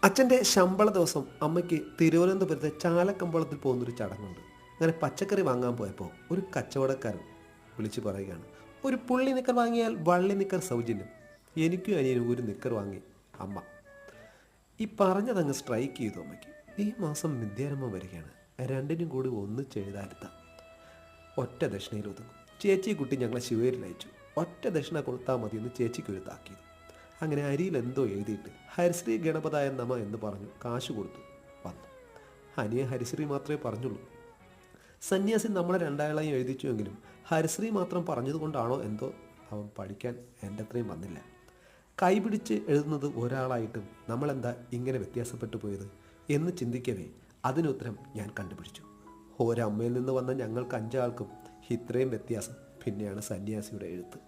അച്ഛൻ്റെ ശമ്പള ദിവസം അമ്മയ്ക്ക് തിരുവനന്തപുരത്തെ ചാലക്കമ്പളത്തിൽ പോകുന്നൊരു ചടങ്ങുണ്ട്. അങ്ങനെ പച്ചക്കറി വാങ്ങാൻ പോയപ്പോൾ ഒരു കച്ചവടക്കാരൻ വിളിച്ചു പറയുകയാണ്, ഒരു പുള്ളി നിക്കർ വാങ്ങിയാൽ വള്ളി നിക്കർ സൗജന്യം. എനിക്കും അനിയനും ഒരു നിക്കർ വാങ്ങി അമ്മ. ഈ പറഞ്ഞതങ്ങ് സ്ട്രൈക്ക് ചെയ്തു അമ്മയ്ക്ക്. ഈ മാസം വിദ്യാരംഭം വരികയാണ്, രണ്ടിനും കൂടി ഒന്നിച്ചെഴുതാരുത്താം. ഒറ്റ ദക്ഷിണയിൽ ഒതുങ്ങും. ചേച്ചി കുട്ടി ഞങ്ങളെ ശിവേരിൽ അയച്ചു. ഒറ്റ ദക്ഷിണ കൊടുത്താൽ മതിയെന്ന് ചേച്ചിക്ക് ഒരു താക്കീത്. അങ്ങനെ അരിയിൽ എന്തോ എഴുതിയിട്ട് ഹരിശ്രീ ഗണപതായ നമ എന്ന് പറഞ്ഞു കാശ് കൊടുത്തു വന്നു. അനിയ ഹരിശ്രീ മാത്രമേ പറഞ്ഞുള്ളൂ. സന്യാസി നമ്മളെ രണ്ടാളെയും എഴുതിച്ചുവെങ്കിലും ഹരിശ്രീ മാത്രം പറഞ്ഞതുകൊണ്ടാണോ എന്തോ അവൻ പഠിക്കാൻ എൻ്റെ അത്രയും വന്നില്ല. കൈപിടിച്ച് എഴുതുന്നത് ഒരാളായിട്ടും നമ്മളെന്താ ഇങ്ങനെ വ്യത്യാസപ്പെട്ടു പോയത് എന്ന് ചിന്തിക്കവേ അതിനുത്തരം ഞാൻ കണ്ടുപിടിച്ചു. ഒരമ്മയിൽ നിന്ന് വന്ന ഞങ്ങൾക്ക് 5 ആൾക്കും ഇത്രയും വ്യത്യാസം. പിന്നെയാണ് സന്യാസിയുടെ എഴുത്ത്.